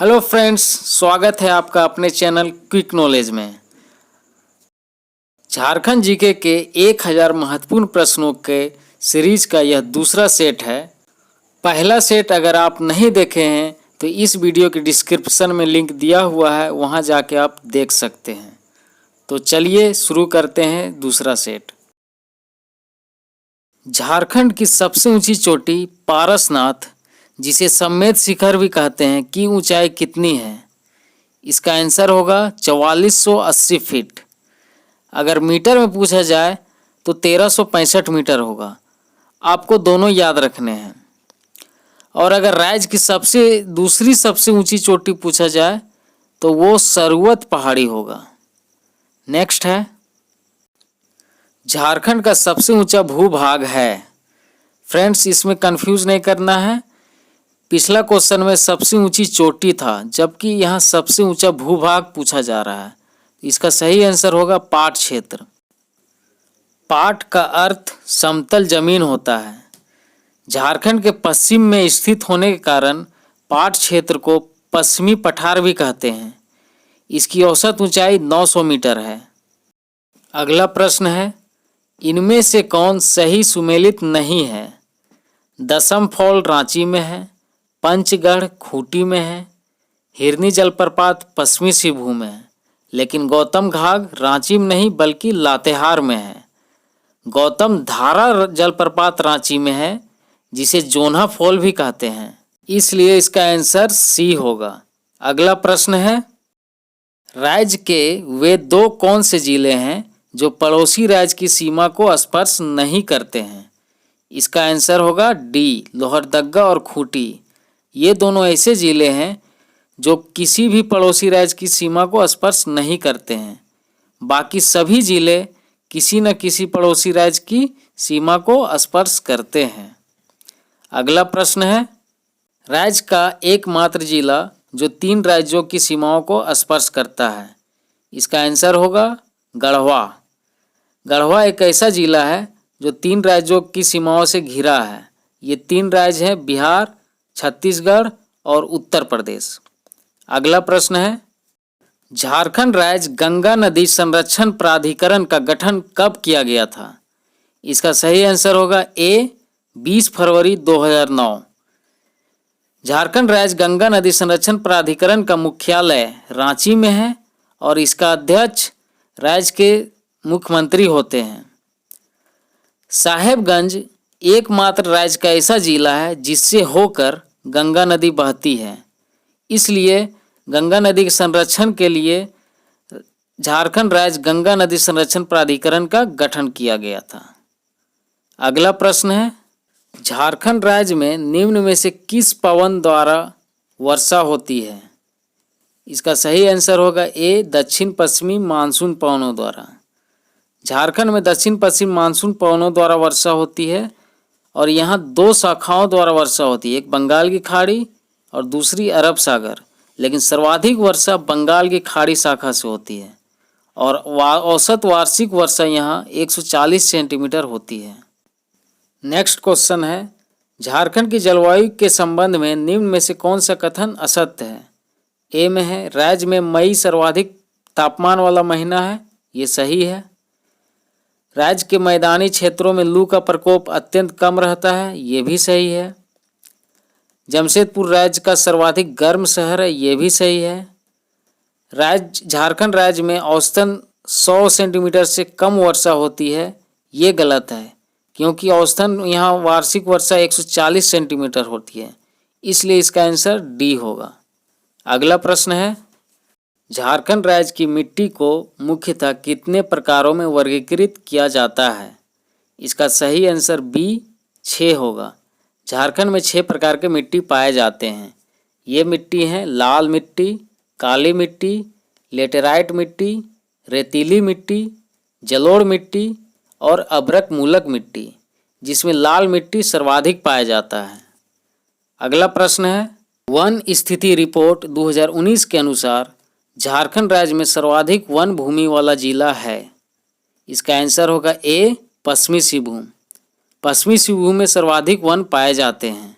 Hello friends, स्वागत है आपका अपने चैनल क्विक नॉलेज में। झारखंड जीके के 1000 महत्वपूर्ण प्रश्नों के सीरीज का यह दूसरा सेट है। पहला सेट अगर आप नहीं देखे हैं तो इस वीडियो के डिस्क्रिप्शन में लिंक दिया हुआ है, वहां जाके आप देख सकते हैं। तो चलिए शुरू करते हैं दूसरा सेट। झारखंड की सबसे ऊंची चोटी पारसनाथ, जिसे सम्मेद शिखर भी कहते हैं, की ऊंचाई कितनी है? इसका आंसर होगा 4480 फीट। अगर मीटर में पूछा जाए तो 1365 मीटर होगा। आपको दोनों याद रखने हैं। और अगर राज्य की दूसरी सबसे ऊंची चोटी पूछा जाए तो वो सरवत पहाड़ी होगा। नेक्स्ट है, झारखंड का सबसे ऊंचा भूभाग है। फ्रेंड्स, इसमें कंफ्यूज नहीं करना है। पिछला क्वेश्चन में सबसे ऊंची चोटी था, जबकि यहाँ सबसे ऊंचा भूभाग पूछा जा रहा है। इसका सही आंसर होगा पाट क्षेत्र। पाट का अर्थ समतल जमीन होता है। झारखंड के पश्चिम में स्थित होने के कारण पाट क्षेत्र को पश्चिमी पठार भी कहते हैं। इसकी औसत ऊंचाई 900 मीटर है। अगला प्रश्न है, इनमें से कौन सही सुमेलित नहीं है? दसम फॉल रांची में है, पंचगढ़ खूंटी में है, हिरनी जलप्रपात पश्चिमी सिंहभूम में है, लेकिन गौतम घाघ रांची में नहीं बल्कि लातेहार में है। गौतम धारा जलप्रपात रांची में है, जिसे जोन्हा फॉल भी कहते हैं, इसलिए इसका आंसर सी होगा। अगला प्रश्न है, राज्य के वे दो कौन से जिले हैं जो पड़ोसी राज्य की सीमा को स्पर्श नहीं करते हैं? इसका आंसर होगा डी, लोहरदगा और खूंटी। ये दोनों ऐसे जिले हैं जो किसी भी पड़ोसी राज्य की सीमा को स्पर्श नहीं करते हैं। बाकी सभी जिले किसी न किसी पड़ोसी राज्य की सीमा को स्पर्श करते हैं। अगला प्रश्न है, राज्य का एकमात्र जिला जो 3 राज्यों की सीमाओं को स्पर्श करता है। इसका आंसर होगा गढ़वा। गढ़वा एक ऐसा जिला है जो 3 राज्यों की सीमाओं से घिरा है। ये 3 राज्य हैं बिहार, छत्तीसगढ़ और उत्तर प्रदेश। अगला प्रश्न है, झारखंड राज्य गंगा नदी संरक्षण प्राधिकरण का गठन कब किया गया था? इसका सही आंसर होगा ए, 20 फरवरी 2009। झारखंड राज्य गंगा नदी संरक्षण प्राधिकरण का मुख्यालय रांची में है और इसका अध्यक्ष राज्य के मुख्यमंत्री होते हैं। साहेबगंज एकमात्र राज्य का ऐसा जिला है जिससे होकर गंगा नदी बहती है, इसलिए गंगा नदी के संरक्षण के लिए झारखंड राज्य गंगा नदी संरक्षण प्राधिकरण का गठन किया गया था। अगला प्रश्न है, झारखंड राज्य में निम्न में से किस पवन द्वारा वर्षा होती है? इसका सही आंसर होगा ए, दक्षिण पश्चिमी मानसून पवनों द्वारा। झारखंड में दक्षिण पश्चिम मानसून पवनों द्वारा वर्षा होती है और यहाँ 2 शाखाओं द्वारा वर्षा होती है, एक बंगाल की खाड़ी और दूसरी अरब सागर। लेकिन सर्वाधिक वर्षा बंगाल की खाड़ी शाखा से होती है और औसत वार्षिक वर्षा यहाँ 140 सेंटीमीटर होती है। नेक्स्ट क्वेश्चन है, झारखंड की जलवायु के संबंध में निम्न में से कौन सा कथन असत्य है? ए में है, राज्य में मई सर्वाधिक तापमान वाला महीना है। ये सही है। राज्य के मैदानी क्षेत्रों में लू का प्रकोप अत्यंत कम रहता है। ये भी सही है। जमशेदपुर राज्य का सर्वाधिक गर्म शहर है। ये भी सही है। झारखंड राज्य में औसतन 100 सेंटीमीटर से कम वर्षा होती है। ये गलत है, क्योंकि औसतन यहाँ वार्षिक वर्षा 140 सेंटीमीटर होती है, इसलिए इसका आंसर डी होगा। अगला प्रश्न है, झारखंड राज्य की मिट्टी को मुख्यतः कितने प्रकारों में वर्गीकृत किया जाता है? इसका सही आंसर बी, 6 होगा। झारखंड में 6 प्रकार के मिट्टी पाए जाते हैं। ये मिट्टी हैं लाल मिट्टी, काली मिट्टी, लेटेराइट मिट्टी, रेतीली मिट्टी, जलोढ़ मिट्टी और अभ्रक मूलक मिट्टी, जिसमें लाल मिट्टी सर्वाधिक पाया जाता है। अगला प्रश्न है, वन स्थिति रिपोर्ट 2019 के अनुसार झारखंड राज्य में सर्वाधिक वन भूमि वाला जिला है। इसका आंसर होगा ए, पश्चिमी सिंहभूम। पश्चिमी सिंहभूम में सर्वाधिक वन पाए जाते हैं,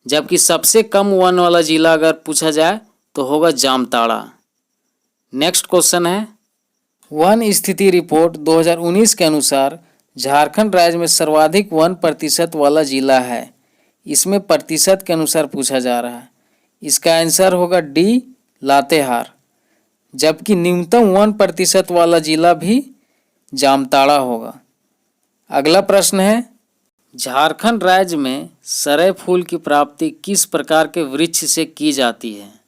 जबकि सबसे कम वन वाला जिला अगर पूछा जाए तो होगा जामताड़ा। नेक्स्ट क्वेश्चन है, वन स्थिति रिपोर्ट 2019 के अनुसार झारखंड राज्य में सर्वाधिक 1% वाला जिला है। इसमें प्रतिशत के अनुसार पूछा जा रहा है। इसका आंसर होगा डी, लातेहार। जबकि न्यूनतम 1% वाला जिला भी जामताड़ा होगा। अगला प्रश्न है, झारखंड राज्य में सरय फूल की प्राप्ति किस प्रकार के वृक्ष से की जाती है?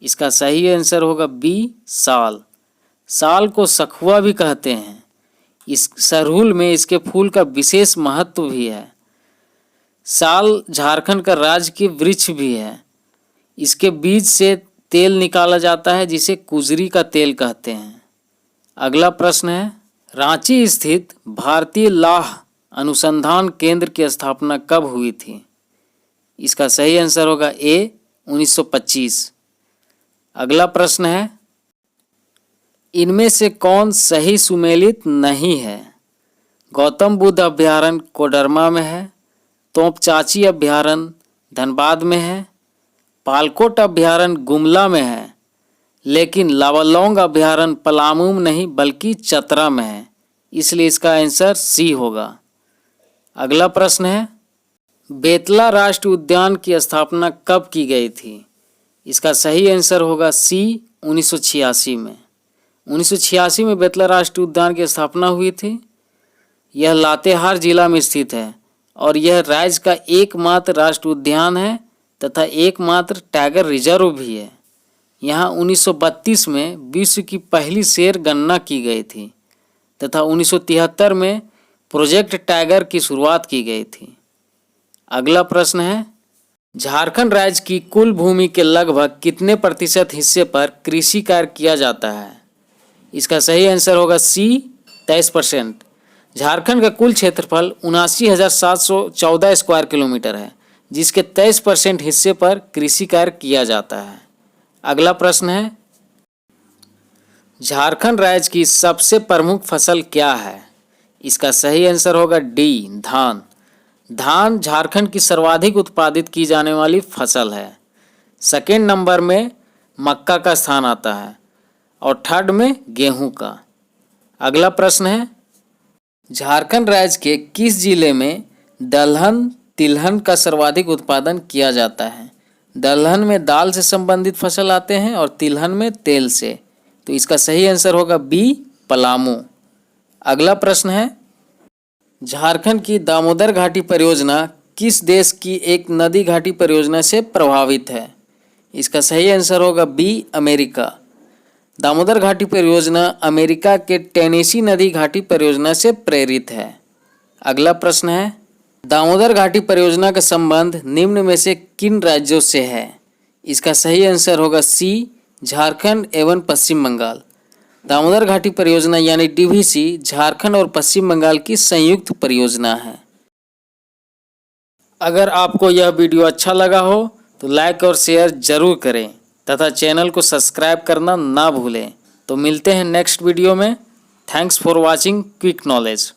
इसका सही आंसर होगा बी, साल। साल को सखुआ भी कहते हैं। इस सरहुल में इसके फूल का विशेष महत्व भी है। साल झारखंड का राजकीय वृक्ष भी है। इसके बीज से तेल निकाला जाता है जिसे कुजरी का तेल कहते हैं। अगला प्रश्न है, रांची स्थित भारतीय लाह अनुसंधान केंद्र की स्थापना कब हुई थी? इसका सही आंसर होगा ए, 1925। अगला प्रश्न है, इनमें से कौन सही सुमेलित नहीं है? गौतम बुद्ध अभ्यारण्य कोडरमा में है, तोपचाची अभ्यारण्य धनबाद में है, पालकोट अभ्यारण्य गुमला में है, लेकिन लावालौंग अभ्यारण्य पलामू में नहीं बल्कि चतरा में है। इसलिए इसका आंसर सी होगा। अगला प्रश्न है, बेतला राष्ट्रीय उद्यान की स्थापना कब की गई थी? इसका सही आंसर होगा सी, 1986 में। 1986 में बेतला राष्ट्रीय उद्यान की स्थापना हुई थी। यह लातेहार जिला में स्थित है और यह राज्य का एकमात्र राष्ट्रीय उद्यान है तथा एकमात्र टाइगर रिजर्व भी है। यहाँ 1932 में विश्व की पहली शेर गणना की गई थी तथा 1973 में प्रोजेक्ट टाइगर की शुरुआत की गई थी। अगला प्रश्न है, झारखंड राज्य की कुल भूमि के लगभग कितने प्रतिशत हिस्से पर कृषि कार्य किया जाता है? इसका सही आंसर होगा सी, 23%। झारखंड का कुल क्षेत्रफल 79,714 स्क्वायर किलोमीटर है, जिसके 23% हिस्से पर कृषि कार्य किया जाता है। अगला प्रश्न है, झारखंड राज्य की सबसे प्रमुख फसल क्या है? इसका सही आंसर होगा डी, धान। धान झारखंड की सर्वाधिक उत्पादित की जाने वाली फसल है। सेकेंड नंबर में मक्का का स्थान आता है और थर्ड में गेहूं का। अगला प्रश्न है, झारखंड राज्य के किस जिले में दलहन तिलहन का सर्वाधिक उत्पादन किया जाता है? दलहन में दाल से संबंधित फसल आते हैं और तिलहन में तेल से। तो इसका सही आंसर होगा बी, पलामू। अगला प्रश्न है, झारखंड की दामोदर घाटी परियोजना किस देश की एक नदी घाटी परियोजना से प्रभावित है? इसका सही आंसर होगा बी, अमेरिका। दामोदर घाटी परियोजना अमेरिका के टेनेसी नदी घाटी परियोजना से प्रेरित है। अगला प्रश्न है, दामोदर घाटी परियोजना का संबंध निम्न में से किन राज्यों से है? इसका सही आंसर होगा सी, झारखंड एवं पश्चिम बंगाल। दामोदर घाटी परियोजना यानी डीवीसी झारखंड और पश्चिम बंगाल की संयुक्त परियोजना है। अगर आपको यह वीडियो अच्छा लगा हो तो लाइक और शेयर जरूर करें तथा चैनल को सब्सक्राइब करना ना भूलें। तो मिलते हैं नेक्स्ट वीडियो में। Thanks for watching quick knowledge.